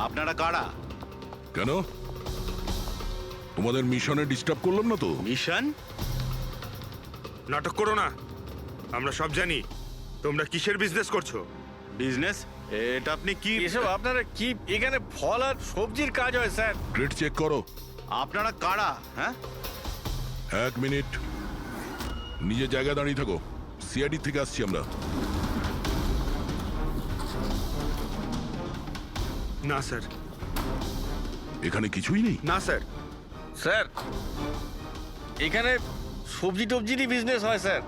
আপনারা কারা? কেন তোমাদের মিশনে ডিস্টার্ব করলাম না তো? মিশন? নাটক করো না, আমরা সব জানি তোমরা কিসের বিজনেস করছো। বিজনেস? এটা আপনি কি এসব আপনারা কি? এখানে ফল আর সবজির কাজ হয় স্যার। ক্রেট চেক করো। আপনারা কারা? হ্যাঁ, 1 মিনিট, নিজের জায়গায় দাঁড়িয়ে থাকো। সিআইডি থেকে আসছি আমরা। না স্যার, এখানে কিছুই নেই। না স্যার। স্যার এখানে সবজি টবজিরই বিজনেস হয় স্যার।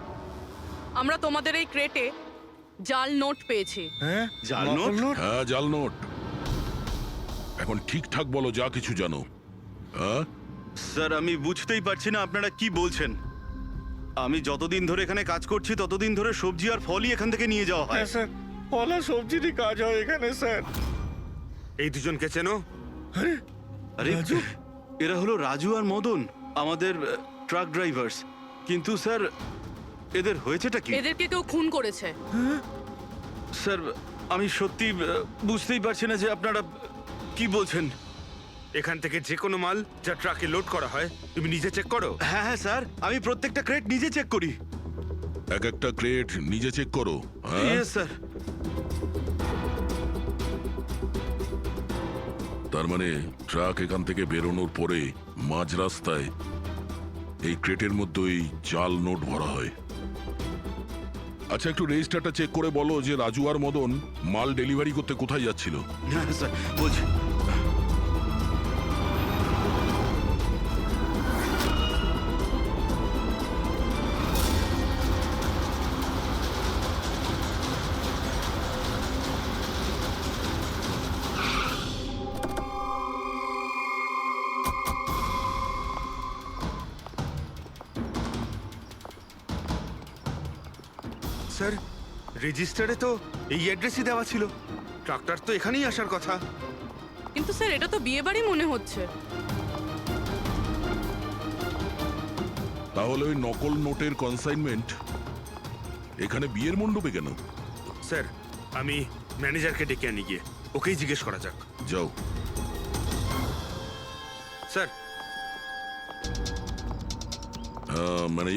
আমরা তোমাদের এই ক্রেটে জাল নোট পেয়েছি। হ্যাঁ, জাল নোট? হ্যাঁ, জাল নোট। এখন ঠিকঠাক বলো যা কিছু জানো। হ্যাঁ, স্যার আমি বুঝতেই পারছি না আপনারা কি বলছেন। আমি যতদিন ধরে এখানে কাজ করছি ততদিন ধরে সবজি আর ফলই এখান থেকে নিয়ে যাওয়া হয়। হ্যাঁ স্যার, ফল আর সবজিরই কাজ হয় এখানে স্যার। এই দুজনকে চেনো? আরে এরা হলো রাজু আর মদন, আমাদের ট্রাক ড্রাইভার্স। কিন্তু স্যার এদের হয়েছেটা কি? এদেরকে কেউ খুন করেছে। স্যার আমি সত্যি বুঝতেই পারছি না যে আপনারা কি বলছেন। এখান থেকে যে কোনো মাল যা ট্রাকে লোড করা হয় তুমি নিজে চেক করো। হ্যাঁ হ্যাঁ স্যার, আমি প্রত্যেকটা ক্রেট নিজে চেক করি। এক একটা ক্রেট নিজে চেক করো। হ্যাঁ, ইয়েস স্যার। তার মানে ট্রাক এখান থেকে বেরোনোর পরে মাঝ রাস্তায় এই ক্রেটের মধ্যেই জাল নোট ভরা হয়। আচ্ছা, একটু রেজিস্টারটা চেক করে বলো যে রাজু আর মদন মাল ডেলিভারি করতে কোথায় যাচ্ছিল। হ্যাঁ স্যার বলছি। স্যার রেজিস্টারে তো এই অ্যাড্রেসই দেওয়া ছিল। ট্রাকটার তো এখানেই আসার কথা। কিন্তু স্যার এটা তো বিয়ে বাড়ি মনে হচ্ছে। তাহলে ওই নকল নোটের কনসাইনমেন্ট এখানে বিয়ের মণ্ডপে কেন? স্যার আমি ম্যানেজারকে ডেকে আনি, গিয়ে ওকেই জিজ্ঞেস করা যাক। যাও। স্যার মানে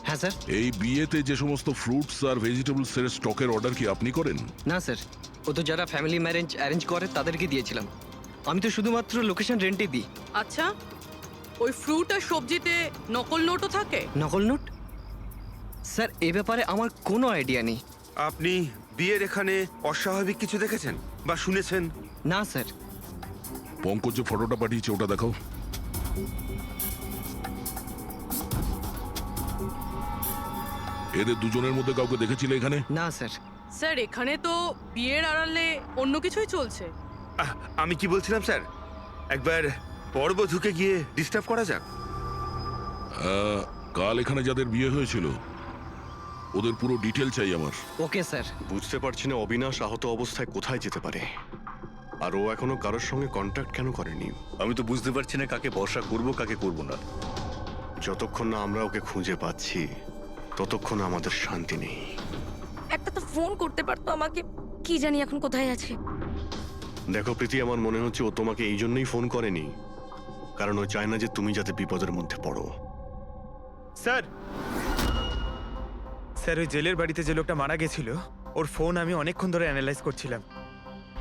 হ্যাঁ স্যার। এই বিয়েতে যে সমস্ত ফ্রুটস আর ভেজিটেবলস এর স্টকের অর্ডার কি আপনি করেন? না স্যার, ও তো যারা ফ্যামিলি ম্যারেজ অ্যারেঞ্জ করে তাদেরকে দিয়েছিলাম। আমি তো শুধুমাত্র লোকেশন রেন্টে দিই। আচ্ছা, ওই ফ্রুট আর সবজিতে নকল নোটও থাকে? নকল নোট? স্যার এ ব্যাপারে আমার কোনো আইডিয়া নেই। আপনি বিয়ের এখানে অস্বাভাবিক কিছু দেখেছেন বা শুনেছেন? না স্যার। পঙ্কজ যে ফটোটা পাঠিয়েছে ওটা দেখাও। এদের দুজনের মধ্যে কাউকে দেখেছিলে এখানে? না স্যার। স্যার এখানে তো বিয়ের আড়ালে অন্য কিছুই চলছে। আমি কি বলছিলাম স্যার, একবার পরবধূকে গিয়ে ডিস্টার্ব করা যাক। কাল এখানে যাদের বিয়ে হয়েছিল ওদের পুরো ডিটেল চাই আমার। Okay sir. বুঝতে পারছি না অবিনাশ আহত অবস্থায় কোথায় যেতে পারে, আর ও এখনো কারোর সঙ্গে কন্ট্যাক্ট কেন করেনি। আমি তো বুঝতে পারছি না কাকে ভরসা করব কাকে করব না। যতক্ষণ না আমরা ওকে খুঁজে পাচ্ছি ততক্ষণ আমাদের শান্তি নেই। একটা তো ফোন করতে পারতো আমাকে, কি জানি এখন কোথায় আছে। দেখো প্রীতি, আমার মনে হচ্ছে ও তোমাকে এই জন্যই ফোন করেনি, কারণ ও চায় না যে তুমি যাতে বিপদের মধ্যে পড়ো। স্যার স্যার ওই জেলের বাড়িতে যে লোকটা মারা গেছিল ওর ফোন আমি অনেকক্ষণ ধরে অ্যানালাইজ করছিলাম।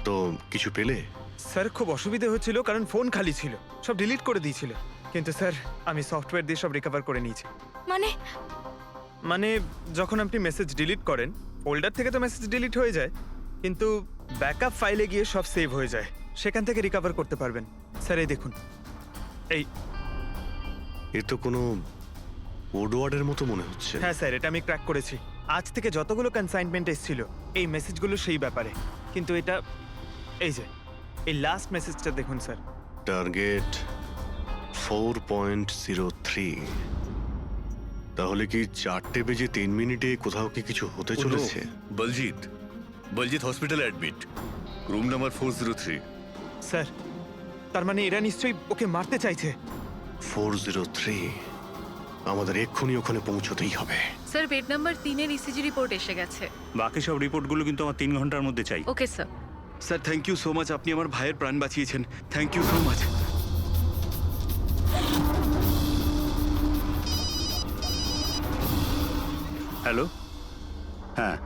তো কিছু পেলে? স্যার খুব অসুবিধা হচ্ছিল কারণ ফোন খালি ছিল, সব ডিলিট করে দিয়েছিল। কিন্তু স্যার আমি সফটওয়্যার দিয়ে সব রিকভার করে নিয়েছি। মানে যখন আপনি মেসেজ ডিলিট করেন ফোল্ডার থেকে তো মেসেজ ডিলিট হয়ে যায়, কিন্তু ব্যাকআপ ফাইলে গিয়ে সব সেভ হয়ে যায়, সেখান থেকে রিকভার করতে পারবেন। স্যার এই দেখুন, এই এ তো কোনো কোডওয়ার্ডের মতো মনে হচ্ছে। হ্যাঁ স্যার, এটা আমি ক্র্যাক করেছি। আজ থেকে যতগুলো কনসাইনমেন্ট এসেছিল এই মেসেজগুলো সেই ব্যাপারে, কিন্তু এটা এই যে এই লাস্ট মেসেজটা দেখুন স্যার। টার্গেট 4.03। তাহলে কি 4:03 কোথাও কি কিছু হতে চলেছে? বলজিৎ হসপিটালে অ্যাডমিট, রুম নাম্বার 403। স্যার তার মানে এরা নিশ্চয়ই ওকে মারতে চাইছে। 403, আমাদের এক্ষুনি ওখানে পৌঁছতেই হবে। স্যার বেড নাম্বার 3 এর ইসিজি রিপোর্ট এসে গেছে। বাকি সব রিপোর্টগুলো কিন্তু আমার 3 ঘন্টার মধ্যে চাই। Okay sir. Sir thank you so much, আপনি আমার ভাইয়ের প্রাণ বাঁচিয়েছেন। Thank you so much. Hello, হ্যাঁ,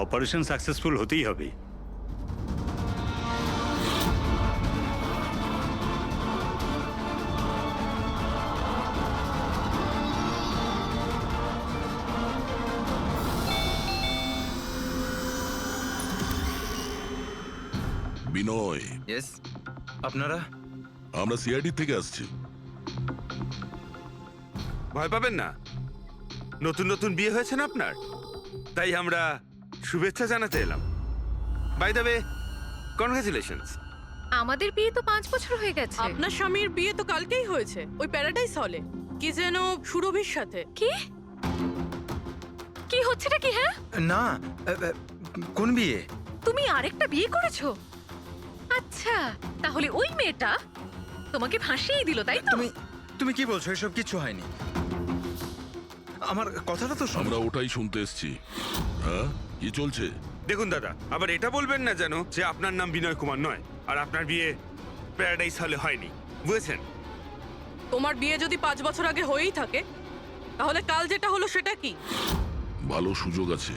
অপারেশন সাকসেসফুল হতেই হবে। বিনয়, ইয়েস, আপনারা? আমরা সিআইডি থেকে আসছি। ভয় পাবেন না, নতুন নতুন বিয়ে হয়েছে না আপনার, তাই আমরা শুভেচ্ছা জানাতে এলাম। By the way, congratulations. আমাদের বিয়ে তো 5 বছর হয়ে গেছে। আপনার স্বামীর বিয়ে তো কালকেই হয়েছে, ওই প্যারাডাইস হলে, কি যেন সুরভির সাথে। কি কি হচ্ছেটা কি? হ্যাঁ, না, কোন বিয়ে? তুমি আরেকটা বিয়ে করেছো? আচ্ছা, তাহলে ওই মেয়েটা তোমাকে ফাঁসিয়ে দিল, তাই তো? তুমি কি বলছো? এসব কিছু হয়নি। আমার কথাটা তো শোনো। আমরা ওটাই শুনতে এসছি। হ্যাঁ, কি চলছে? দেখুন দাদা, আবার এটা বলবেন না যেন যে আপনার নাম বিনয় কুমার নয় আর আপনার বিয়ে প্যারাডাইস হলে হয়নি, বুঝেছেন? তোমার বিয়ে যদি 5 বছর আগে হয়েই থাকে, তাহলে কাল যেটা হলো সেটা কি? ভালো সুযোগ আছে,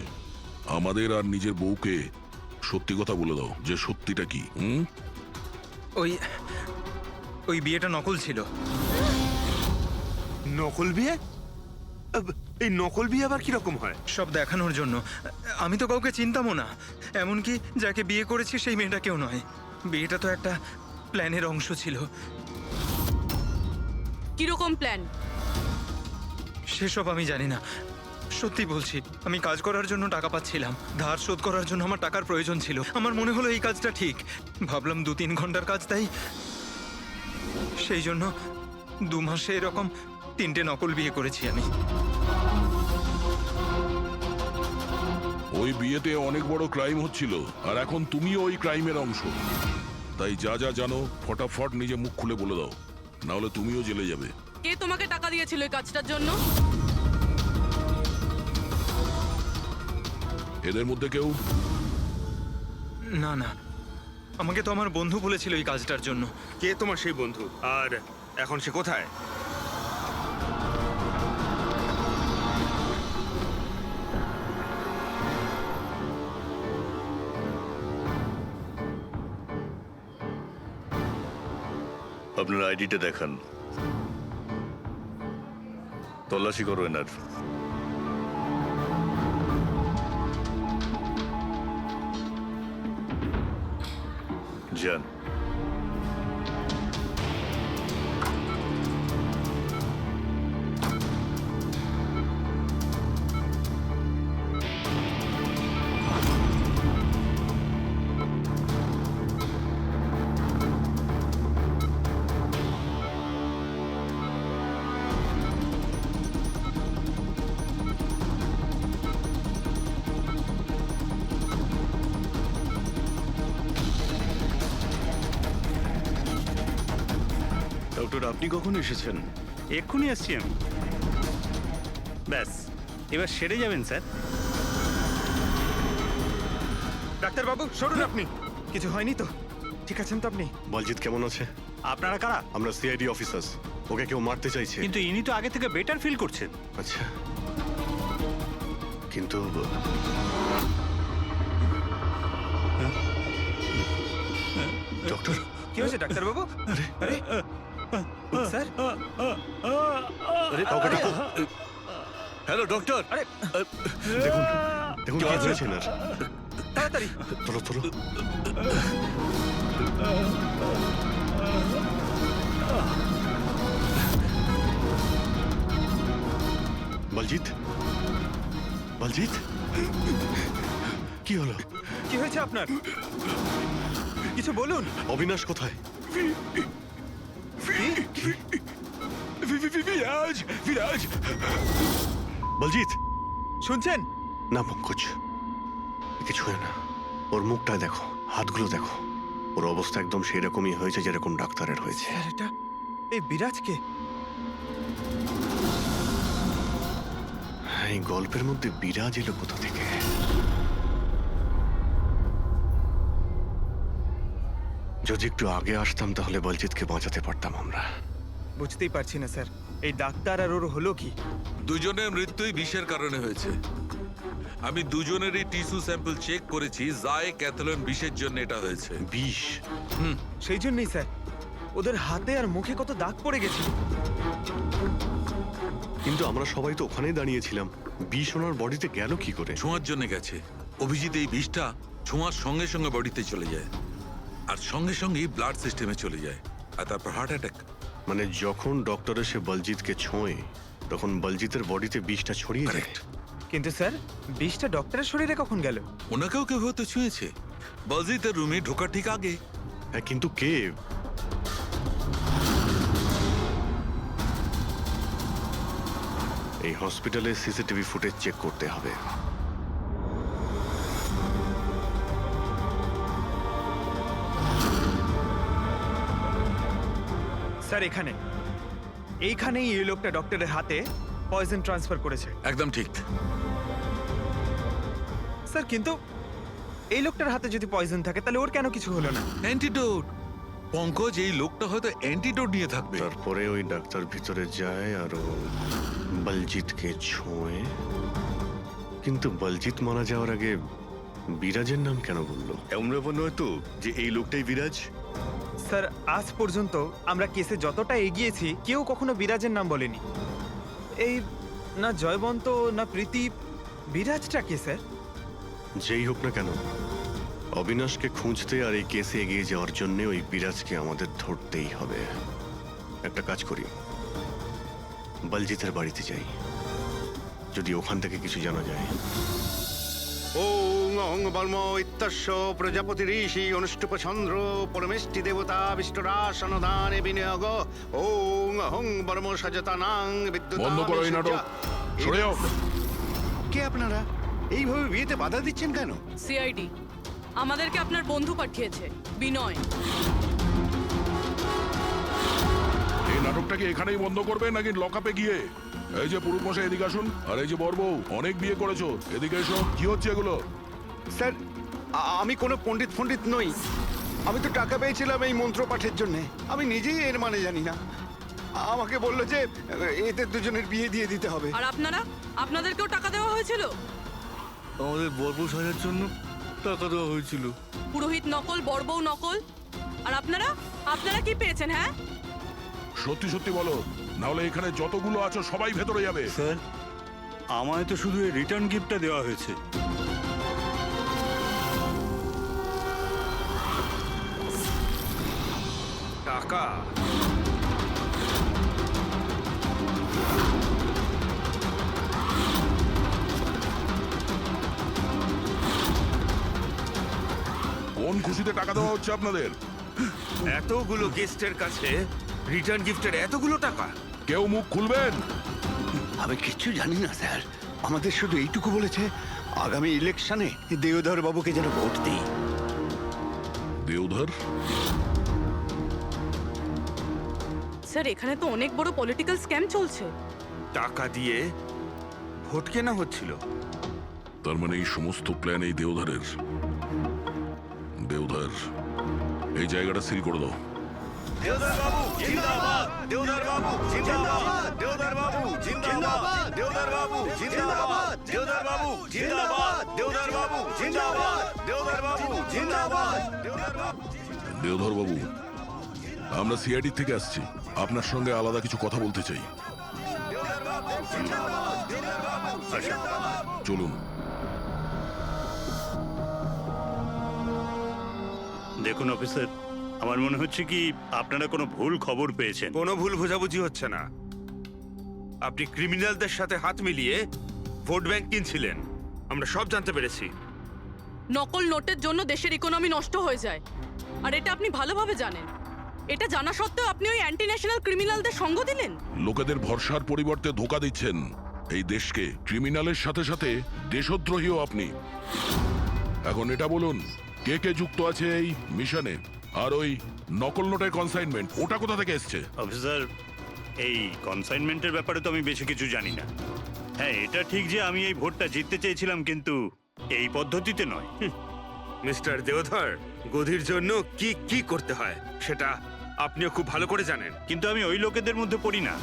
আমাদের আর নিজের বউকে সত্যি কথা বলে দাও যে সত্যিটা কি। ওই বিয়েটা নকল ছিল। নকল বিয়ে? এই নকল বিয়ে আবার কিরকম হয়? সব দেখানোর জন্য। আমি তো কাউকে চিনতামও না, এমনকি যাকে বিয়ে করেছি সেই মেয়েটাকেও নয়। বিয়েটা তো একটা প্ল্যানের অংশ ছিল। কিরকম প্ল্যান? সেসব আমি জানি না, সত্যি বলছি। আমি কাজ করার জন্য টাকা পাচ্ছিলাম, ধার শোধ করার জন্য আমার টাকার প্রয়োজন ছিল। আমার মনে হলো এই কাজটা ঠিক, ভাবলাম 2-3 ঘন্টার কাজ, তাই সেই জন্য 2 মাসে এরকম 3টে নকল বিয়ে করেছি আমি। ওই বিয়েতে অনেক বড় ক্রাইম হচ্ছিল, আর এখন তুমিও ওই ক্রাইমের অংশ। তাই যা যা জানো ফটাফট নিজে মুখ খুলে বলে দাও, না হলে তুমিও জেলে যাবে। কে তোমাকে টাকা দিয়েছিল এই কাজটার জন্য? এদের মধ্যে কেউ? না না, আমাকে তো আমার বন্ধু বলেছিল এই কাজটার জন্য। কে তোমার সেই বন্ধু, আর এখন সে কোথায়? আপনার আইডিটা দেখান, তল্লাশি করো এনার। যান। ডক্টর, আপনি কখন এসেছেন? এক্ষুনি আসছি আমি। ব্যাস, এবার সেরে যাবেন স্যার। ডাক্তারবাবু সরুন আপনি। কিছু হয়নি তো? ঠিক আছেন তো আপনি? বলজিৎ কেমন আছে? আপনারা কারা? আমরা সিআইডি অফিসার্স। ওকে কেউ মারতে চাইছে। কিন্তু ইনি তো আগে থেকে বেটার ফিল করছেন। আচ্ছা, কিন্তু ডক্টর, কি হয়েছে ডাক্তারবাবু? আরে স্যার, আরে কাউকে ডাকো। Hello doctor. আরে দেখুন দেখুন কি হয়েছে না। তাড়াতাড়ি। তোলো তোলো। বলজিৎ, বলজিৎ, কি হলো? কি হয়েছে আপনার? কিছু বলুন। অবিনাশ কোথায়? বিরাজ, বিরাজ, বলজিৎ, শুনছেন? না পঙ্কজ, কিছু হয় না। ওর মুখটা দেখো, হাতগুলো দেখো, ওর অবস্থা একদম সেই রকমই হয়েছে যেরকম ডাক্তারের হয়েছে। স্যার, এটা এই বিরাজকে? এই গল্পের মধ্যে বিরাজ এলো কোথা থেকে? যদি একটু আগে আসতাম তাহলে বলজিৎকে বাঁচাতে পারতাম আমরা। বুঝতেই পারছি না স্যার, এই ডাক্তার আর ওর হলো কি? দুজনের মৃত্যুই বিষের কারণে হয়েছে। আমি দুজনেরই টিস্যু স্যাম্পল চেক করেছি, জায় ক্যাথলন বিষের জন্য এটা হয়েছে। বিষ? সেই জন্যই স্যার, ওদের হাতে আর মুখে কত দাগ পড়ে গেছে। কিন্তু আমরা সবাই তো ওখানেই দাঁড়িয়েছিলাম, বিষ ওনার বডিতে গেল কি করে? ছোঁয়ার জন্য গেছে। অভিজিৎ এই বিষটা ছোঁয়ার সঙ্গে সঙ্গে বডিতে চলে যায়, আর সঙ্গে সঙ্গেই ব্লাড সিস্টেমে চলে যায়, আর তারপর হার্ট অ্যাটাক। মানে যখন ডক্টর এসে বলজিৎকে ছোঁয়ে তখন বলজিতের বডিতে বিষটা ছড়িয়ে যায়। কারেক্ট। কিন্তু স্যার, বিষটা ডক্টরের শরীরে কখন গেল? ওনাকেও কেউ হয়তো ছুঁয়েছে, বলজিতের রুমে ঢোকার ঠিক আগে। হ্যাঁ, কিন্তু কে? এই হসপিটালে সিসিটিভি ফুটেজ চেক করতে হবে। স্যার এখানে, এইখানেই এই লোকটা ডক্টরের হাতে পয়জন ট্রান্সফার করেছে। একদম ঠিক। স্যার কিন্তু এই লোকটার হাতে যদি পয়জন থাকে তাহলে ওর কেন কিছু হলো না? অ্যান্টিডোট। পঙ্কজ, এই লোকটা হয়তো অ্যান্টিডোট নিয়ে থাকবে। তারপরে ওই ডাক্তার ভিতরে যায় আর ও বলজিৎকে ছোঁয়ে। কিন্তু বলজিৎ মারা যাওয়ার আগে বিরাজের নাম কেন বললো? এমন ব্যাপার নয় তো যে এই লোকটাই বিরাজ? স্যার, আজ পর্যন্ত আমরা কেসে যতটা এগিয়েছি কেউ কখনো বিরাজের নাম বলেনি। এই না জয়বন্ত না প্রীতি, বিরাজটা কে স্যার? যেই হোক না কেন, অবিনাশকে খুঁজতে আর এই কেসে এগিয়ে যাওয়ার জন্য ওই বিরাজকে আমাদের ধরতেই হবে। একটা কাজ করি, বলজিতের বাড়িতে যাই, যদি ওখান থেকে কিছু জানা যায়। ওং অং বর্ম ইত্যস্য প্রজাপতি ঋষি অনুষ্ঠুপ চন্দ্র পরমেষ্টি দেবতা বিষ্ণুরাসনদানে বিনিয়োগ ওং অং বর্ম সজতানাং বিদ্যুৎ। বন্ধ করো এই নাটক, সরে যাও। কে আপনারা? এইভাবে বিয়েতে বাধা দিচ্ছেন কেন? সিআইডি আমাদেরকে আপনার বন্ধু পাঠিয়েছে, বিনয়। এই নাটকটাকে এখানেই বন্ধ করবে নাকি লকআপে গিয়ে? এই যে পুরুষ মশাই, এদিকে আসুন। আর এই যে বরবউ, অনেক বিয়ে করেছো, এদিকে এসো। কি হচ্ছে এগুলো? স্যার, আমি কোনো পণ্ডিত নই। আমি তো টাকা পেয়েছিলাম এই মন্ত্র পাঠের জন্য। আমি নিজেই এর মানে জানি না। আমাকে বললো যে এদের দুজনের বিয়ে দিয়ে দিতে হবে। আর আপনাদেরকেও টাকা দেওয়া হয়েছিল? আমাদের বরবউ সাজার জন্য টাকা দেওয়া হয়েছিল। পুরোহিত নকল, বড়বউ নকল। আর আপনারা কি পেয়েছেন? হ্যাঁ, সত্যি সত্যি বলো, নাহলে এখানে যতগুলো আছো সবাই ভেতরে যাবে। স্যার, আমায় তো শুধু এই রিটার্ন গিফটটা দেওয়া হয়েছে। টাকা? কোন খুশিতে টাকা দেওয়া হচ্ছে আপনাদের? এতগুলো গেস্টের কাছে রিটার্ন গিফটের এতগুলো টাকা? কেউ মুখ খুলবেন? আমি কিচ্ছু জানি না স্যার। আমাদের শুধু এইটুকু বলেছে, আগামী ইলেকশনে দেওধর বাবুকে যেন ভোট দিই। দেওধর? স্যার এখানে তো অনেক বড় পলিটিক্যাল স্ক্যাম চলছে। টাকা দিয়ে ভোট কেনা হচ্ছিল? তার মানে এই সমস্ত প্ল্যান এই দেওধরের। দেওধর, এই জায়গাটা সিল করে দাও। দেওধর বাবু জিন্দাবাদ! দেওধর বাবু জিন্দাবাদ! দেওধর বাবু জিন্দাবাদ! দেওধর বাবু জিন্দাবাদ! দেওধর বাবু জিন্দাবাদ! দেওধর বাবু জিন্দাবাদ! দেওধর বাবু জিন্দাবাদ! দেওধর বাবু। দেওধর বাবু, আমরা সিআইডি থেকে আসছি, আপনার সঙ্গে আলাদা কিছু কথা বলতে চাই। চলুন। দেখুন অফিসার, আমার মনে হচ্ছে কি আপনারা কোনো ভুল খবর পেয়েছেন। কোনো ভুল বোঝাবুঝি হচ্ছে না। আপনি ক্রিমিনালদের সাথে হাত মিলিয়ে ভোট ব্যাংক কিনছিলেন, আমরা সব জানতে পেরেছি। নকল নোটের জন্য দেশের ইকোনমি নষ্ট হয়ে যায়, আর এটা আপনি ভালোভাবে জানেন। এটা জানা সত্ত্বেও আপনি ওই অ্যান্টি ন্যাশনাল ক্রিমিনালদের সঙ্গ দিলেন। লোকেদের ভরসার পরিবর্তে ধোঁকা দিচ্ছেন এই দেশকে। ক্রিমিনালের সাথে সাথে দেশদ্রোহীও আপনি। এখন এটা বলুন, কে কে যুক্ত আছে এই মিশনে? আর ওই নকল নোটের কনসাইনমেন্ট, ওটা কোথা থেকে এসছে? অফিসার, এই কনসাইনমেন্টের ব্যাপারে তো আমি বেশি কিছু জানি না। হ্যাঁ, এটা ঠিক যে আমি এই ভোটটা জিততে চেয়েছিলাম, কিন্তু এই পদ্ধতিতে নয়। মিস্টার দেওধর, গদির জন্য কি কি করতে হয় সেটা আপনিও খুব ভালো করে জানেন। কিন্তু আমি ওই লোকেদের মধ্যে পড়ি না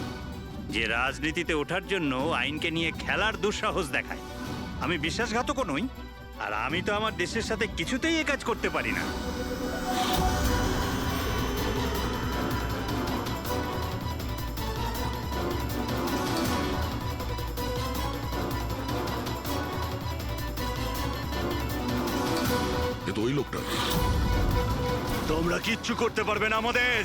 যে রাজনীতিতে ওঠার জন্য আইনকে নিয়ে খেলার দুঃসাহস দেখায়। আমি বিশ্বাসঘাতকও নই, আর আমি তো আমার দেশের সাথে কিছুতেই এ কাজ করতে পারি না। এ তো ওই লোকটা। তোমরা কিচ্ছু করতে পারবে না আমাদের।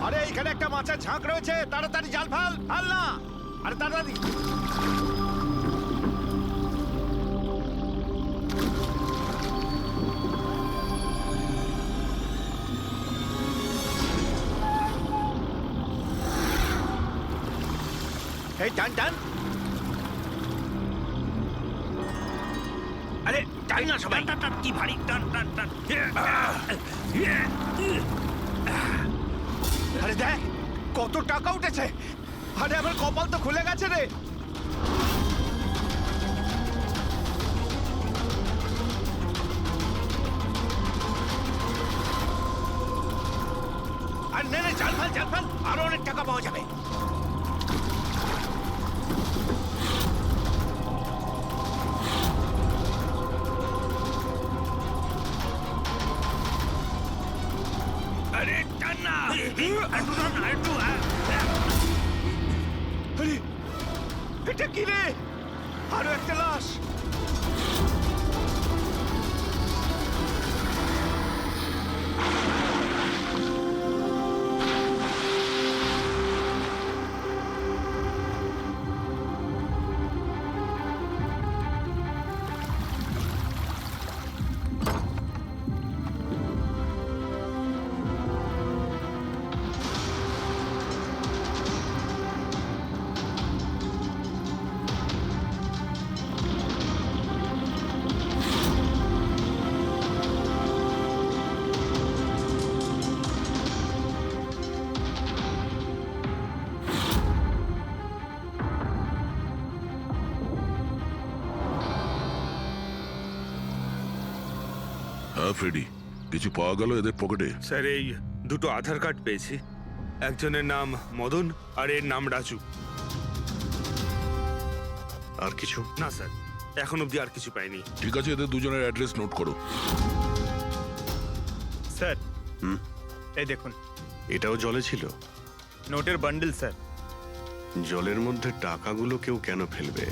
আরে এখানে একটা মাছের ঝাঁক রয়েছে, তাড়াতাড়ি জাল ফাল ফাল না। আরে তাড়াতাড়ি। এই টান টান। আরে টান না সবাই। কি ভারী টান টান টান। আরে দেখ কত টাকা উঠেছে। আরে আমার কপাল তো খুলে গেছে রে। আর নে নে জাল ফাল আরো অনেক টাকা পাওয়া যাবে। আরে টান না। একটু টান না, একটু। আরে এটা কি রে? আরো একটা লাশ। হ্যাঁ ফ্রেডি, কিছু পাওয়া গেল এদের পকেটে? স্যার, এই দুটো আধার কার্ড পেয়েছি। একজনের নাম মদন আর এর নাম রাজু। আর কিছু? না স্যার, এখন অবধি আর কিছু পাইনি। ঠিক আছে, এদের দুজনের অ্যাড্রেস নোট করো। স্যার এই দেখুন, এটাও জলে ছিল? নোটের বান্ডেল স্যার। জলের মধ্যে টাকাগুলো কেউ কেন ফেলবে?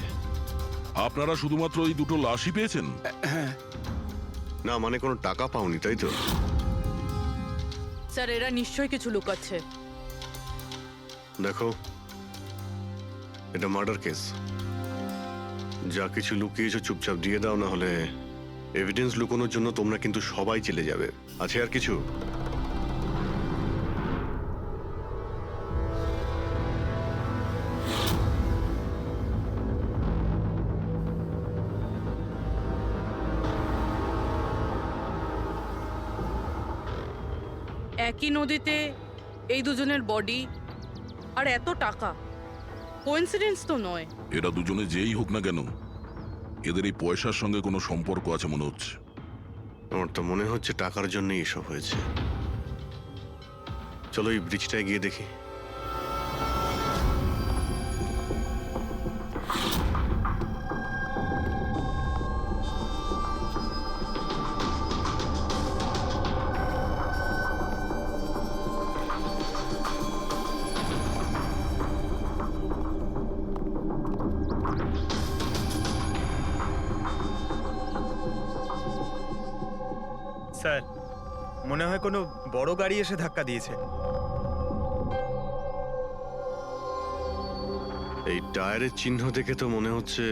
আপনারা শুধুমাত্র ওই দুটো লাশই পেয়েছেন? না মানে কোনো টাকা পাওনি তাই তো? স্যার এরা নিশ্চয়ই কিছু লুকাচ্ছে। দেখো, এটা মার্ডার কেস। যা কিছু লুকিয়েছো চুপচাপ দিয়ে দাও, না হলে এভিডেন্স লুকোনোর জন্য তোমরা কিন্তু সবাই জেলে যাবে। আছে আর কিছু? একই নদীতে এই দুজনের বডি আর এত টাকা, কোইন্সিডেন্স তো নয়। এরা দুজনে যেই হোক না কেন, এদের এই পয়সার সঙ্গে কোনো সম্পর্ক আছে মনে হচ্ছে। আমার তো মনে হচ্ছে টাকার জন্যই এসব হয়েছে। চলো এই ব্রিজটায় গিয়ে দেখি। স্যার, মনে হয় কোনো বড় গাড়ি এসে ধাক্কা দিয়েছে। এই টায়ারের চিহ্ন দেখে তো মনে হচ্ছে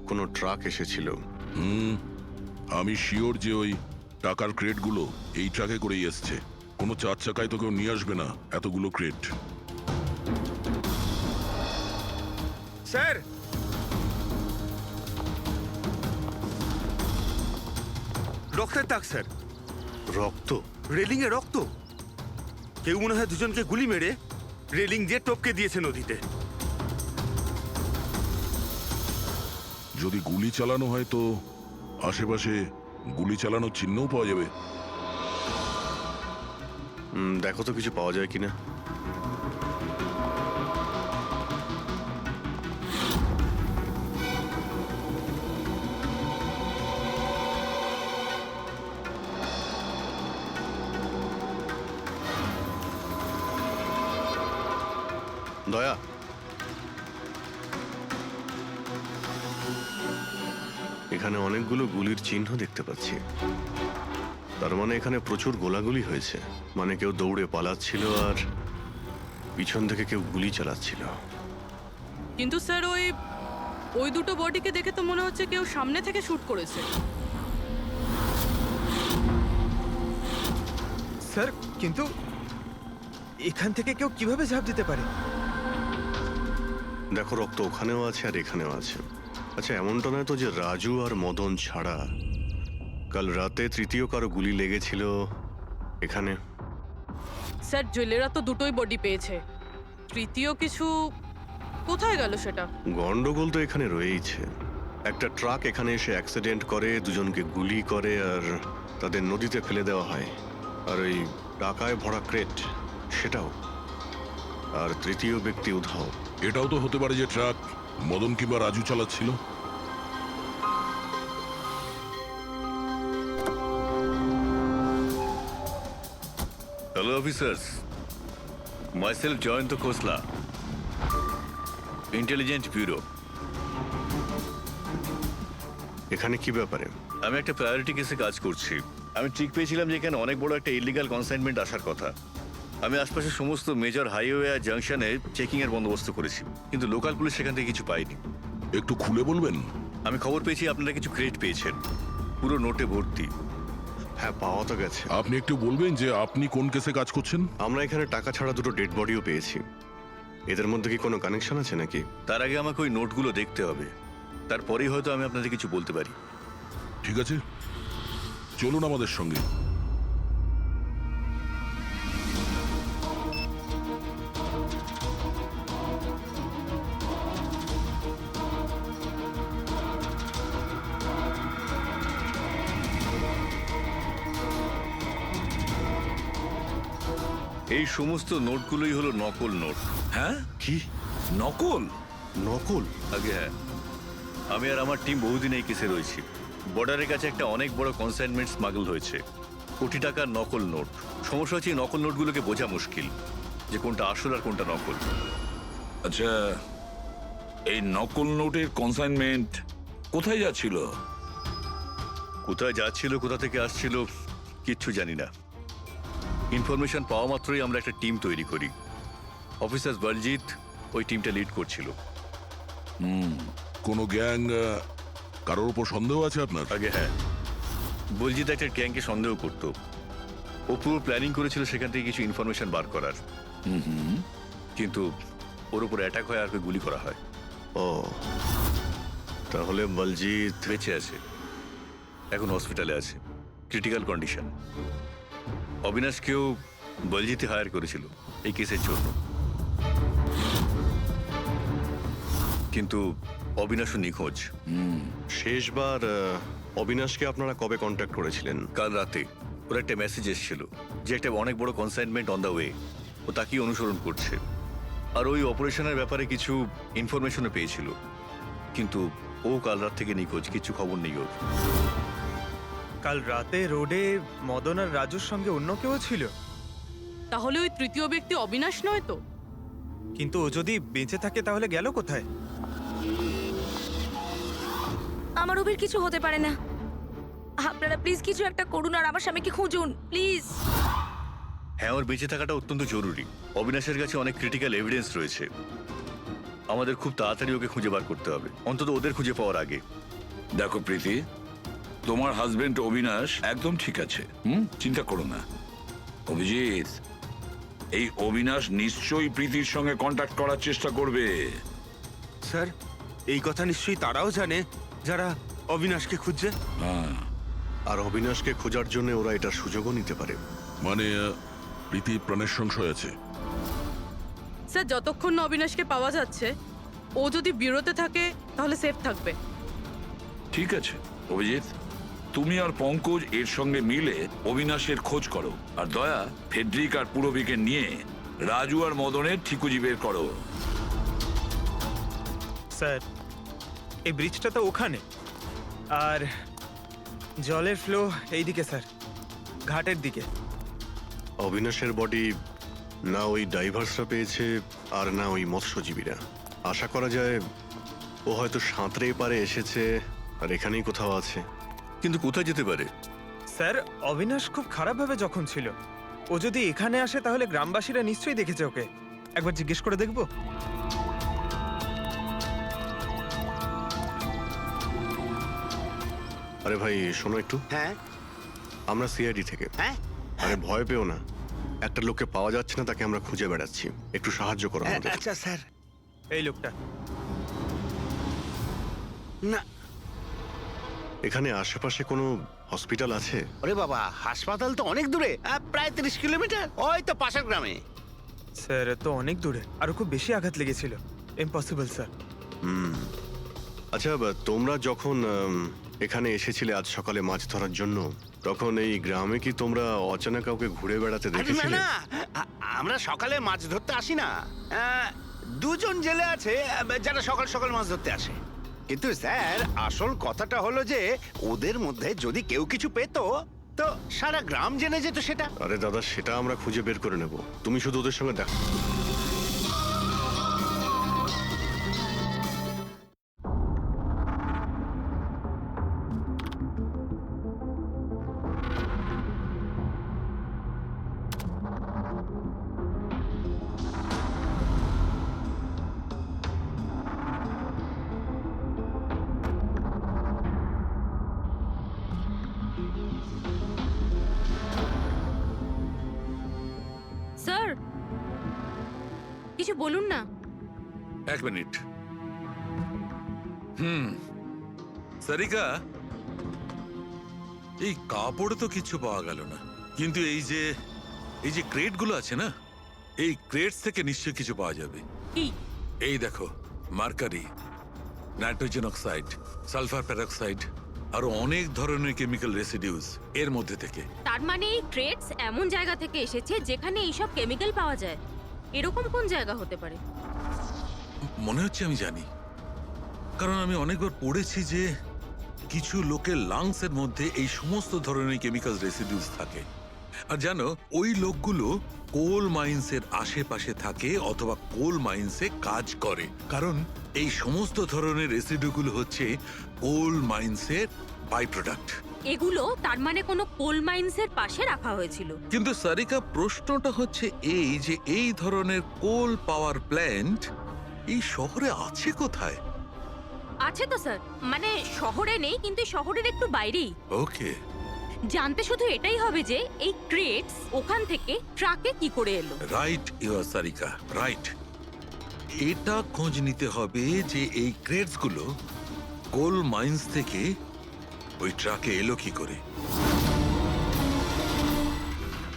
কোনো ট্রাক এসেছিল। আমি শিওর যে ওই টাকার ক্রেটগুলো এই ট্রাকে করেই এসছে। কোনো 4 চাকায় তো কেউ নিয়ে আসবে না এতগুলো ক্রেট। স্যার, রক্তের দাগ স্যার। রক্ত? রেলিং এ রক্ত। কেউ মনে হয় দুজনকে গুলি মেরে রেলিং দিয়ে টপকে দিয়েছে নদীতে। যদি গুলি চালানো হয় তো আশেপাশে গুলি চালানোর চিহ্নও পাওয়া যাবে। দেখো তো কিছু পাওয়া যায় কিনা। দয়া, এখানে অনেকগুলো গুলির চিহ্ন দেখতে পাচ্ছি। তার মানে এখানে প্রচুর গোলাগুলি হয়েছে। মানে কেউ দৌড়ে পালাচ্ছিল আর পিছন থেকে কেউ গুলি চালাচ্ছিল। কিন্তু স্যার ওই দুটো বডিকে দেখে তো মনে হচ্ছে কেউ সামনে থেকে শুট করেছে। স্যার, কিন্তু এখান থেকে কেউ কিভাবে ঝাঁপ দিতে পারে? দেখো, রক্ত ওখানেও আছে আর এখানেও আছে। আচ্ছা, এমনটা নয় তো যে রাজু আর মদন ছাড়া কাল রাতে তৃতীয় কারো গুলি লেগেছিল এখানে? স্যার, জেলেরা তো দুটোই বডি পেয়েছে, তৃতীয় কিছু কোথায় গেল সেটা? গন্ডগোল তো এখানে রয়েইছে। একটা ট্রাক এখানে এসে অ্যাক্সিডেন্ট করে, দুজনকে গুলি করে আর তাদের নদীতে ফেলে দেওয়া হয়। আর ওই টাকায় ভরা ক্রেট সেটাও। আর তৃতীয় ব্যক্তি উধাও। এটাও তো হতে পারে যে ট্রাক মদন কিংবা রাজু চালাচ্ছিল। হ্যালো অফিসার্স, মাইসেলফ জয়ন্ত খোসলা, ইন্টেলিজেন্স ব্যুরো। এখানে কি ব্যাপারে? আমি একটা প্রায়োরিটি কেসে কাজ করছি। আমি ঠিক পেয়েছিলাম যে এখানে অনেক বড় একটা ইলিগাল কনসাইনমেন্ট আসার কথা। আমি আশপাশের সমস্ত মেজর হাইওয়ে আর জাংশনে চেকিং এর বন্দোবস্ত করেছি, কিন্তু লোকাল পুলিশ সেখান থেকে কিছু পায়নি। একটু খুলে বলবেন? আমি খবর পেয়েছি আপনারা কিছু ক্রেট পেয়েছেন, পুরো নোটে ভর্তি। হ্যাঁ, পাওয়া তো গেছে। আপনি একটু বলবেন যে আপনি কোন কেসে কাজ করছেন? আমরা এখানে টাকা ছাড়া দুটো ডেড বডিও পেয়েছি। এদের মধ্যে কি কোনো কানেকশন আছে নাকি? তার আগে আমাকে ওই নোটগুলো দেখতে হবে, তারপরেই হয়তো আমি আপনাদের কিছু বলতে পারি। ঠিক আছে, চলুন আমাদের সঙ্গে। এই সমস্ত নোটগুলোই হলো নকল নোট। হ্যাঁ? কি? নকল? নকল? আগে হ্যাঁ, আমি আর আমার টিম বহুদিন এই কেসে রয়েছি। বর্ডারের কাছে একটা অনেক বড় কনসাইনমেন্ট স্মাগল হয়েছে, কোটি টাকার নকল নোট। সমস্যা হচ্ছে এই নকল নোটগুলোকে বোঝা মুশকিল যে কোনটা আসল আর কোনটা নকল। আচ্ছা, এই নকল নোটের কনসাইনমেন্ট কোথায় যাচ্ছিল? কোথায় যাচ্ছিল, কোথা থেকে আসছিল কিচ্ছু জানি না। ইনফরমেশন পাওয়া মাত্রই আমরা একটা টিম তৈরি করি। অফিসার বলজিৎ ওই টিমটা লিড করছিল। কোনো গ্যাং কারোর উপর সন্দেহ আছে আপনার? আগে হ্যাঁ, বলজিৎ একটা গ্যাংকে সন্দেহ করত। ও পুরো প্ল্যানিং করেছিল সেখান থেকে কিছু ইনফরমেশন বার করার, কিন্তু ওর উপর অ্যাটাক হয় আর ওকে গুলি করা হয়। ও, তাহলে বলজিৎ বেঁচে আছে, এখন হসপিটালে আছে, ক্রিটিক্যাল কন্ডিশন। অবিনাশকেও বলজিৎই হায়ার করেছিল এই কেসের জন্য, কিন্তু অবিনাশও নিখোঁজ। শেষবার অবিনাশকে আপনারা কবে কন্ট্যাক্ট করেছিলেন? কাল রাতে ওর একটা মেসেজ এসেছিল যে একটা অনেক বড় কনসাইনমেন্ট অন দ্য ওয়ে, ও তাকেই অনুসরণ করছে। আর ওই অপারেশনের ব্যাপারে কিছু ইনফরমেশনও পেয়েছিল, কিন্তু ও কাল রাত থেকে নিখোঁজ, কিছু খবর নেই ওর। কাল রাতে রোডে মদন আর রাজুর সঙ্গে অন্য কেউ ছিল, তাহলে ওই তৃতীয় ব্যক্তি অবিনাশ নয় তো? কিন্তু ও যদি বেঁচে থাকে তাহলে গেল কোথায়? আমার ওবের কিছু হতে পারে না। আপনারা প্লিজ কিছু একটা করুন আর আমার স্বামীকে খুঁজুন প্লিজ। হ্যাঁ, ওর বেঁচে থাকাটা অত্যন্ত জরুরি। অবিনাশের কাছে অনেক ক্রিটিক্যাল এভিডেন্স রয়েছে, আমাদের খুব তাড়াতাড়ি ওকে খুঁজে বার করতে হবে, অন্তত ওদের খুঁজে পাওয়ার আগে। দেখো প্রীতি, তোমার হাজবেন্ড অবিনাশ একদম ঠিক আছে, চিন্তা করো না। অভিজিৎ, এই অবিনাশ নিশ্চয়ই প্রীতির সঙ্গে কন্ট্যাক্ট করার চেষ্টা করবে। স্যার, এই কথা নিশ্চয়ই তারাও জানে যারা অবিনাশকে খুঁজছে। হ্যাঁ, আর অবিনাশকে খোঁজার জন্য ওরা এটার সুযোগও নিতে পারে। মানে প্রীতি প্রাণের সংশয় আছে। স্যার, যতক্ষণ না অবিনাশকে পাওয়া যাচ্ছে, ও যদি বিরতে থাকে তাহলে সেফ থাকবে। ঠিক আছে অভিজিৎ, তুমি আর পঙ্কজ এর সঙ্গে মিলে অবিনাশের খোঁজ করো, আর দয়া ফেডরিক আর পুরবিকে নিয়ে রাজু আর মদনের ঠিকুজি বের করো। স্যার, এই ব্রিজটা তো ওখানে, আর জলের ফ্লো এইদিকে স্যার, ঘাটের দিকে। অবিনাশের বডি না ওই ডাইভার্সরা পেয়েছে আর না ওই মৎস্যজীবীরা। আশা করা যায় ও হয়তো সাঁতরে পারে এসেছে আর এখানেই কোথাও আছে। কিন্তু কোথায় যেতে পারে? স্যার, অবিনাশ খুব খারাপভাবে জখম ছিল। ও যদি এখানে আসে তাহলে গ্রামবাসীরা নিশ্চয়ই দেখেছে ওকে। একবার জিজ্ঞেস করে দেখবো। আরে ভাই শোনো একটু। হ্যাঁ, আমরা সিআইডি থেকে। হ্যাঁ, আরে ভয় পেও না, একটা লোককে পাওয়া যাচ্ছে না, তাকে আমরা খুঁজে বেড়াচ্ছি, একটু সাহায্য করো আমাদের। আচ্ছা স্যার। এই লোকটা না, এখানে আশেপাশে কোনো হসপিটাল আছে? ওরে বাবা, হাসপাতাল তো অনেক দূরে, প্রায় 30 কিলোমিটার, ওই তো পাশের গ্রামে। স্যার তো অনেক দূরে, আরো খুব বেশি আঘাত লেগেছিল। Impossible sir. আচ্ছা, তোমরা যখন এখানে এসেছিলে আজ সকালে মাছ ধরার জন্য, তখন এই গ্রামে কি তোমরা অচেনা কাউকে ঘুরে বেড়াতে দেখেছিলে? না, আমরা সকালে মাছ ধরতে আসি না। দুজন জেলে আছে যারা সকাল সকাল মাছ ধরতে আসে, কিন্তু স্যার আসল কথাটা হলো যে ওদের মধ্যে যদি কেউ কিছু পেতো তো সারা গ্রাম জেনে যেত সেটা। আরে দাদা, সেটা আমরা খুঁজে বের করে নেব, তুমি শুধু ওদের সঙ্গে দেখো। স্যার, কিছু বলুন না। এক মিনিট। সারিকা, এই কাপড়ে তো কিছু পাওয়া গেল না, কিন্তু এই যে ক্রেটগুলো আছে না, এই ক্রেটস থেকে নিশ্চয়ই কিছু পাওয়া যাবে। কি? এই দেখো, mercury, nitrogen oxide, sulphur peroxide, আরো অনেক ধরনের কেমিক্যাল রেসিডিউস এর মধ্যে থেকে। তার মানে এই ট্রেডস এমন জায়গা থেকে এসেছে যেখানে এইসব কেমিক্যাল পাওয়া যায়। এরকম কোন জায়গা হতে পারে? মনে হচ্ছে আমি জানি, কারণ আমি অনেকবার পড়েছি যে কিছু লোকের লাংসের মধ্যে এই সমস্ত ধরনের কেমিক্যাল রেসিডিউস থাকে। আর জানো, ওই লোকগুলো কোল মাইন্সের আশেপাশে থাকে অথবা কোল মাইন্সে কাজ করে, কারণ এই সমস্ত ধরনের রেসিডিউগুলো হচ্ছে কোল মাইন্সের বাই প্রোডাক্ট। এগুলো তার মানে কোনো কোল মাইন্সের পাশে রাখা হয়েছিল। কিন্তু সারিকা, প্রশ্নটা হচ্ছে এই যে এই ধরনের কোল পাওয়ার প্ল্যান্ট এই শহরে আছে কোথায়? আছে তো স্যার, মানে শহরে নেই, কিন্তু শহরের একটু বাইরেই। ওকে, জানতে শুধু এটাই হবে যে এই ক্রেটস ওখান থেকে ট্রাকে কি করে এলো। Right your Sarika, right. এটা খোঁজ নিতে হবে যে এই ক্রেটস গুলো কোল মাইন্স থেকে ওই ট্রাকে এলো কি করে।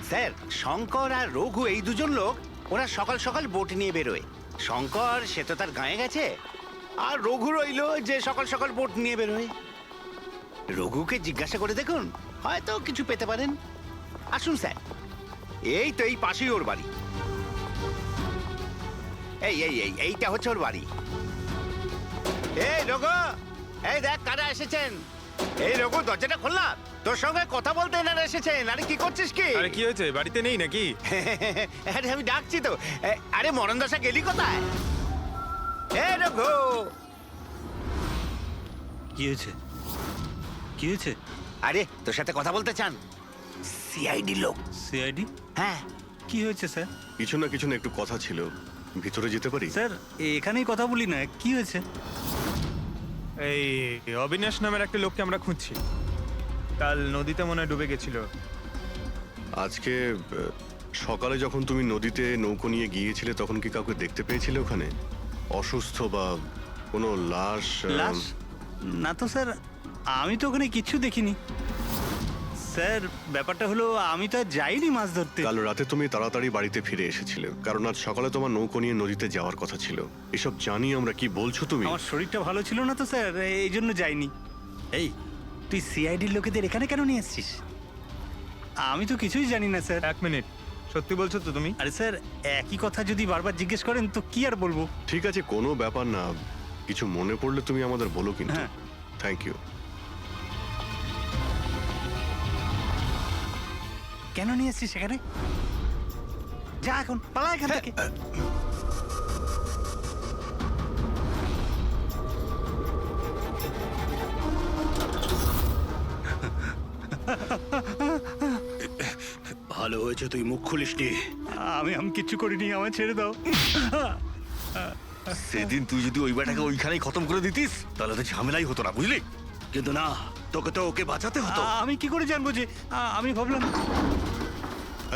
স্যার, শঙ্কর আর রঘু এই দুজন লোক ওরা সকাল সকাল বোট নিয়ে বেরোয়। শঙ্কর সে তো তার গায়ে গেছে, আর রঘু রইলো যে সকাল সকাল বোট নিয়ে বেরোয়। রঘুকে জিজ্ঞাসা করে দেখুন, হয়তো কিছু পেতে পারেন। আসুন স্যার, এই তো এই পাশেই ওর বাড়ি। এইটা হচ্ছে ওর বাড়ি। এই রঘু, এই দেখ কারা এসেছেন। এই রঘু, দরজাটা খোলা, তোর সঙ্গে কথা বলতে এনারা এসেছেন। আরে কি করছিস কি? আরে কি হয়েছে, বাড়িতে নেই নাকি? আরে আমি ডাকছি তো। আরে মরণ দশা গেলি কোথায়? এই রঘু, কি হয়েছে? কি হয়েছে? আরে তোর সাথে কথা বলতে চান সিআইডি লোক। সিআইডি? হ্যাঁ। কি হয়েছে স্যার? কিছু না একটু কথা ছিল, ভিতরে যেতে পারি? স্যার এখানেই কথা বলি না, কি হয়েছে? এই অবিনাশ নামের একটা লোককে আমরা খুঁজছি। কাল নদীতে মনে হয় ডুবে গেছিল। আজকে সকালে যখন তুমি নদীতে নৌকো নিয়ে গিয়েছিলে তখন কি কাউকে দেখতে পেয়েছিলে ওখানে? অসুস্থ বা কোনো লাশ? লাশ? না তো স্যার, আমি তো ওখানে কিচ্ছু দেখিনি। স্যার ব্যাপারটা হলো আমি তো আর যাইনি মাছ ধরতে। কাল রাতে তুমি তাড়াতাড়ি বাড়িতে ফিরে এসেছিলে, কারণ আজ সকালে তোমার নৌকো নিয়ে নদীতে যাওয়ার কথা ছিল। এসব জানি আমরা, কি বলছো তুমি? আমার শরীরটা ভালো ছিল না তো স্যার, এই জন্য যাইনি। এই তুই সিআইডির লোকেদের এখানে কেন নিয়ে এসছিস? আমি তো কিছুই জানি না স্যার। এক মিনিট, সত্যি বলছো তো তুমি? আরে স্যার, একই কথা যদি বারবার জিজ্ঞেস করেন তো কি আর বলবো। ঠিক আছে, কোনো ব্যাপার না। কিছু মনে পড়লে তুমি আমাদের বলো কিন্তু। হ্যাঁ। Thank you. কেন নিয়ে এসছিস সেখানে? যা এখন পালা এখান থেকে। ভালো হয়েছে তুই মুখ খুলিসনি। আমি কিচ্ছু করিনি, আমায় ছেড়ে দাও। সেদিন তুই যদি ওই বেটাকে ওইখানেই খতম করে দিতিস তাহলে তো ঝামেলাই হতো না, বুঝলি? কিন্তু না, তোকে তো ওকে বাঁচাতে হতো। আমি কি করে জানবো যে? আমি ভাবলাম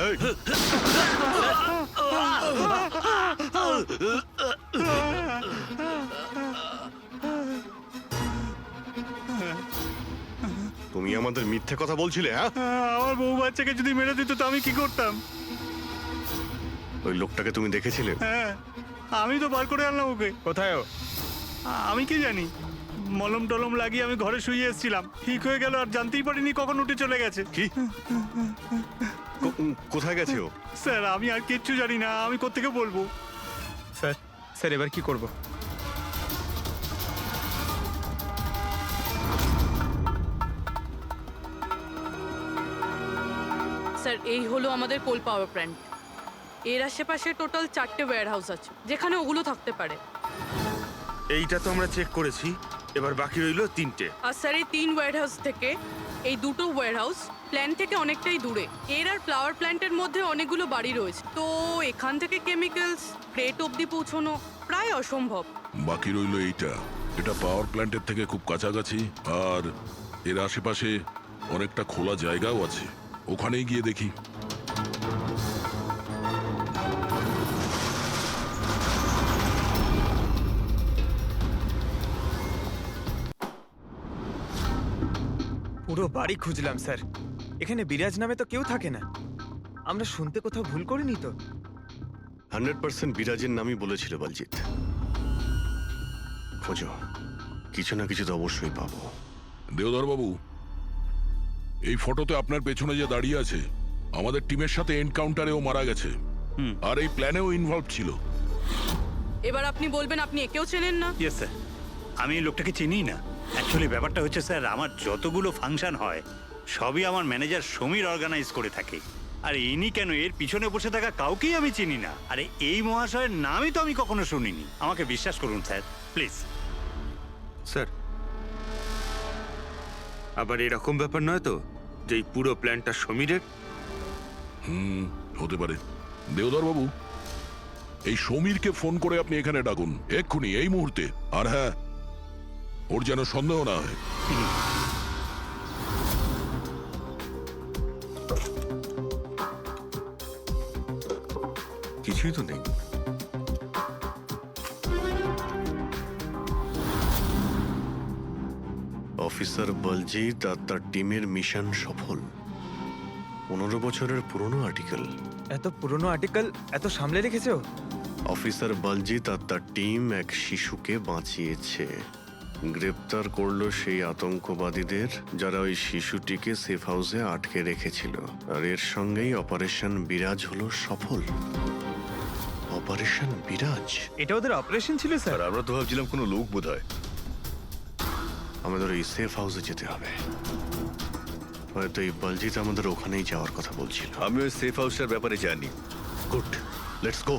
এই, তুমি আমাদের মিথ্যে কথা বলছিলে? হ্যাঁ, আমার বউ বাচ্চাকে যদি মেরে দিত তো আমি কি করতাম? ওই লোকটাকে তুমি দেখেছিলে? হ্যাঁ, আমি তো বার করে আনলাম ওকে। কোথায় ও? আমি কি জানি, মলম টলম লাগিয়ে আমি ঘরে শুয়ে এসেছিলাম, ঠিক হয়ে গেল আর জানতেই পারিনি কখন উঠে চলে গেছে। কি? কোথায় গেছে ও? স্যার আমি আর কিচ্ছু জানি না, আমি কোত্থেকে বলবো? স্যার, স্যার এবার কি করব? স্যার এই হলো আমাদের কোল পাওয়ার প্ল্যান্ট। এর আশেপাশে টোটাল 4টে ওয়্যার হাউস আছে যেখানে ওগুলো থাকতে পারে। এইটা তো আমরা চেক করেছি, এবার বাকি রইলো 3টে। আর স্যার এই 3 ওয়্যার হাউস থেকে এই 2টো ওয়্যার হাউস প্ল্যান্ট থেকে অনেকটাই দূরে। এর আর ফ্লাওয়ার প্ল্যান্টের মধ্যে অনেকগুলো বাড়ি রয়েছে, তো এখান থেকে কেমিক্যালস ক্রেট অবধি পৌঁছানো প্রায় অসম্ভব। বাকি রইল এইটা। এটা পাওয়ার প্ল্যান্টের থেকে খুব কাছাকাছি, আর এর আশেপাশে অনেকটা খোলা জায়গাও আছে। ওখানেই গিয়ে দেখি। পুরো বাড়ি খুঁজলাম স্যার, এখানে বিরাজ নামে তো কেউ থাকে না। আমরা শুনতে কোথাও ভুল করিনি তো? 100% বিরাজের নামই বলেছিল বলজিৎ। খোঁজো, কিছু না কিছু তো অবশ্যই পাবো। দেওধর বাবু, এই ফটোতে আপনার পেছনে যে দাঁড়িয়ে আছে আমাদের টিমের সাথে এনকাউন্টারেও মারা গেছে, আর এই প্ল্যানেও ইনভলভ ছিল। এবার আপনি বলবেন আপনি একেও চেনেন না? ইয়েস স্যার, আমি এই লোকটাকে চিনি না। অ্যাকচুয়ালি ব্যাপারটা হচ্ছে স্যার, আমার যতগুলো ফাংশন হয় সবই আমার ম্যানেজার সমীর অর্গানাইজ করে থাকে। আর ইনি কেন, এর পিছনে বসে থাকা কাউকেই আমি চিনি না। আরে এই মহাশয়ের নামই তো আমি কখনো শুনিনি। আমাকে বিশ্বাস করুন স্যার, প্লিজ। স্যার, আবার এরকম ব্যাপার নয় তো যে এই পুরো প্ল্যানটা সমীরের? হতে পারে। দেওধর বাবু, এই সমীরকে ফোন করে আপনি এখানে ডাকুন এক্ষুনি, এই মুহূর্তে। আর হ্যাঁ, ওর যেন সন্দেহ না হয়। কিছুই তো নেই। অফিসার বলজিৎ আর তার টিমের মিশন সফল। 15 বছরের পুরনো আর্টিকেল। এত পুরনো আর্টিকেল এত সামলে রেখেছো? অফিসার বলজিৎ আর তার টিম এক শিশুকে বাঁচিয়েছে। গ্রেপ্তার করলো সেই আতঙ্কবাদীদের যারা ওই শিশুটিকে সেফ হাউসে আটকে রেখেছিল। আর এর সঙ্গেই অপারেশন বিরাজ হলো সফল। অপারেশন বিরাজ? এটা ওদের অপারেশন ছিল স্যার? আমরা তো ভাবছিলাম কোনো লোক বোধ হয়। আমাদের ওই সেফ হাউসে যেতে হবে। হয়তো এই বলজিৎ আমাদের ওখানেই যাওয়ার কথা বলছিল। আমি ওই সেফ হাউসটার ব্যাপারে জানি। Good, let's go.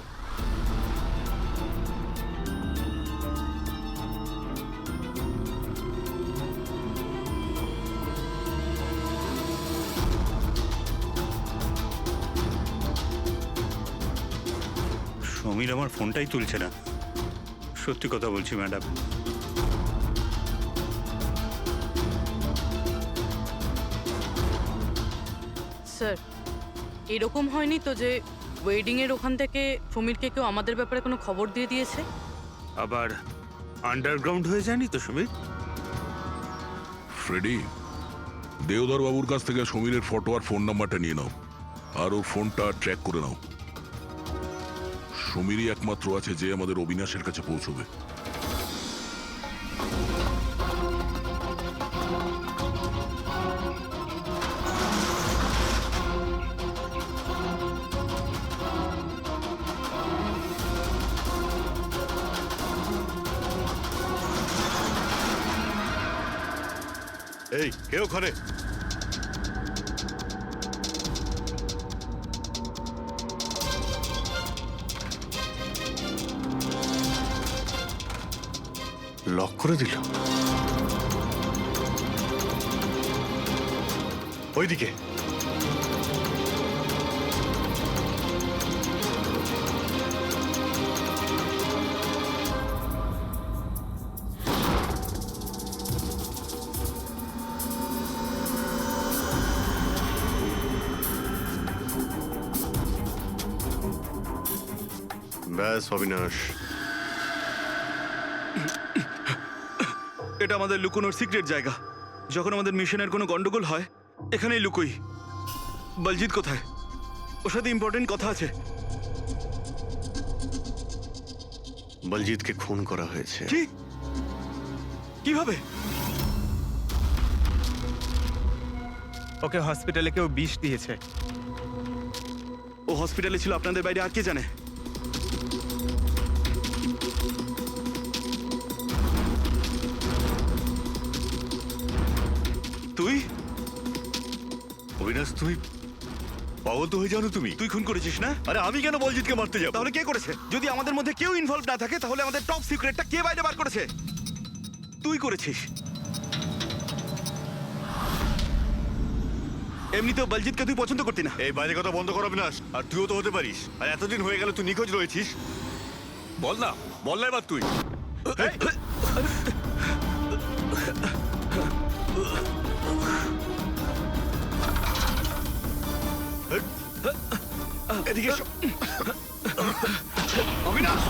সমীর আমার ফোনটাই তুলছে না। সত্যি কথা বলছি ম্যাডাম। স্যার, এরকম হয়নি তো যে ওয়েডিং এর ওখান থেকে সমীরকে কেউ আমাদের ব্যাপারে কোনো খবর দিয়ে দিয়েছে? আবার আন্ডারগ্রাউন্ড হয়ে যায়নি তো সমীর? ফ্রেডি, দেওদার বাবুর কাছ থেকে সমীরের ফটো আর ফোন নাম্বারটা নিয়ে নাও, আর ওর ফোনটা ট্র্যাক করে নাও। সমীরই একমাত্র আছে যে আমাদের অবিনাশের কাছে পৌঁছবে। এই কে ওখানে? লক করে দিল। ওইদিকে। ব্যাস অবিনাশ, এটা আমাদের লুকোনোর সিক্রেট জায়গা। যখন আমাদের মিশনের কোনো গন্ডগোল হয় এখানেই লুকোই। বলজিৎ কোথায়? ওর সাথে ইম্পর্টেন্ট কথা আছে। বলজিৎকে খুন করা হয়েছে। কি? কিভাবে? ওকে হসপিটালে কেউ বিষ দিয়েছে। ও হসপিটালে ছিল, আপনাদের বাইরে আর কে জানে? তুই? অবিনাশ, তুমি পাগল তো হয়ে যাও না তুমি? তুই খুন করেছিস না? আরে আমি কেন বলজিৎকে মারতে যাব? তাহলে কে করেছে? যদি আমাদের মধ্যে কেউ ইনভলভ না থাকে তাহলে আমাদের টপ সিক্রেটটা কে বাইরে বার করেছে? তুই করেছিস। এমনিতেও বলজিৎকে তুই পছন্দ করতি না। এই বাইরে কথা বন্ধ কর অবিনাশ। আর তুইও তো হতে পারিস। আর এতদিন হয়ে গেল তুই নিখোঁজ রয়েছিস। বল না এবার তুই। এদিকে এসো। অবিনাশ!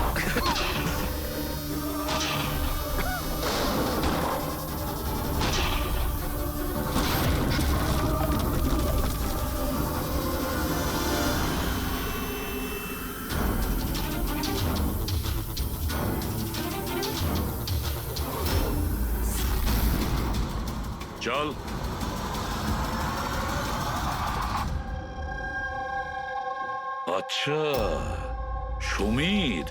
চল। আচ্ছা, সমীর।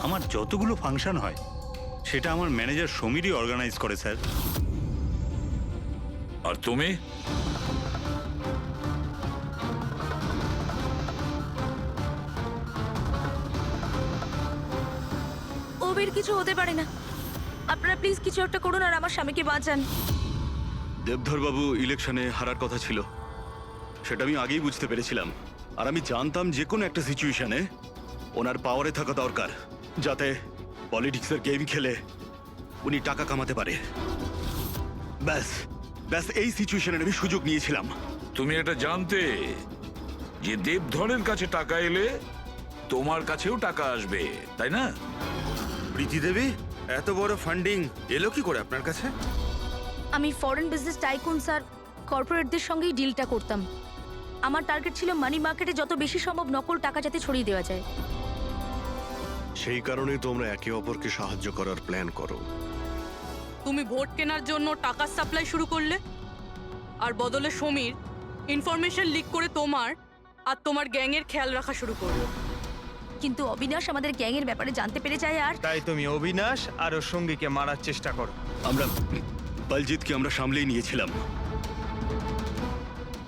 আমার যতগুলো ফাংশন হয় সেটা আমার ম্যানেজার সমীরই অর্গানাইজ করে স্যার। আর তুমি? ওবের কিছু হতে পারে না। আপনারা প্লিজ কিছু একটা করুন আর আমার স্বামীকে বাঁচান। দেবধর বাবু ইলেকশনে হারার কথা ছিল, সেটা আমি আগেই বুঝতে পেরেছিলাম। আর আমি জানতাম যে কোনো একটা সিচুয়েশনে ওনার পাওয়ারে থাকা দরকার, যাতে পলিটিক্সের গেম খেলে উনি টাকা কামাতে পারে। ব্যাস ব্যাস এই সিচুয়েশনের আমি সুযোগ নিয়েছিলাম। তুমি এটা জানতে যে দেবধরের কাছে টাকা এলে তোমার কাছেও টাকা আসবে তাই না? প্রীতি দেবী, এত বড় ফান্ডিং এলো কি করে আপনার কাছে? আমি ফরেন বিজনেস টাইকুনস আর কর্পোরেটদের সঙ্গেই ডিলটা করতাম। আমার টার্গেট ছিল মানি মার্কেটে যত বেশি সম্ভব নকল টাকা যাতে ছড়িয়ে দেওয়া যায়। সেই কারণেই তোমরা একে অপরকে সাহায্য করার প্ল্যান করো। তুমি ভোট কেনার জন্য টাকার সাপ্লাই শুরু করলে, আর বদলে সমীর ইনফরমেশন লিক করে তোমার আর তোমার গ্যাংয়ের খেয়াল রাখা শুরু করলো। কিন্তু অবিনাশ আমাদের গ্যাংয়ের ব্যাপারে জানতে পেরে যায় আর তাই তুমি অবিনাশ আর ওর সঙ্গীকে মারার চেষ্টা করো। আমরা বলজিৎকে আমরা সামলেই নিয়েছিলাম,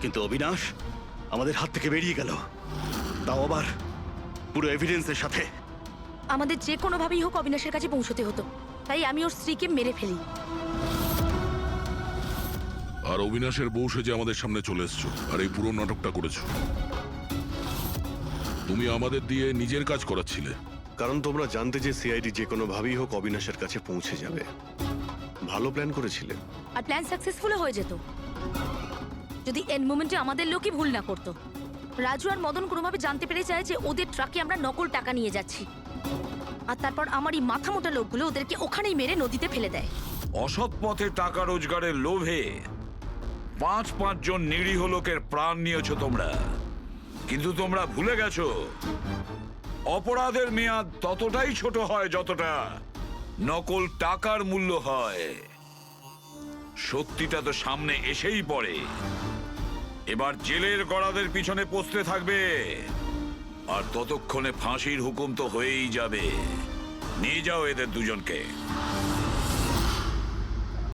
কিন্তু অবিনাশ আমাদের হাত থেকে বেরিয়ে গেল, তাও আবার পুরো এভিডেন্সের সাথে। আমাদের যে কোনোভাবেই হোক অবিনাশের কাছে পৌঁছতে হতো, তাই আমি ওর স্ত্রীকে মেরে ফেলি। আর অবিনাশের বউ সেজে আমাদের সামনে চলে এসছো আর এই পুরো নাটকটা করেছো। তুমি আমাদের দিয়ে নিজের কাজ করাচ্ছিলে। কারণ তোমরা জানতে যে সিআইডি যে কোনোভাবেই হোক অবিনাশের কাছে পৌঁছে যাবে। ভালো প্ল্যান করেছিলে। আর প্ল্যান সাকসেসফুল হয়ে যেত যদি এন্ড মোমেন্টে আমাদের লোকই ভুল না করতো। রাজু আর মদন কোনোভাবে জানতে পেরে যায় যে ওদের ট্রাকে আমরা নকল টাকা নিয়ে যাচ্ছি, আর তারপর আমার এই মাথা মোটা লোকগুলো ওদেরকে ওখানেই মেরে নদীতে ফেলে দেয়। অসৎ পথে টাকা রোজগারের লোভে 5 জন নিরীহ লোকের প্রাণ নিয়েছো তোমরা, কিন্তু তোমরা ভুলে গেছো অপরাধের মেয়াদ ততটাই ছোট হয় যতটা নকল টাকার মূল্য হয়। সত্যিটা তো সামনে এসেই পড়ে। এবার জেলের গড়াদের পিছনে পৌঁছতে থাকবে, আর ততক্ষণে ফাঁসির হুকুম তো হয়েই যাবে। নিয়ে যাও এদের দুজনকে।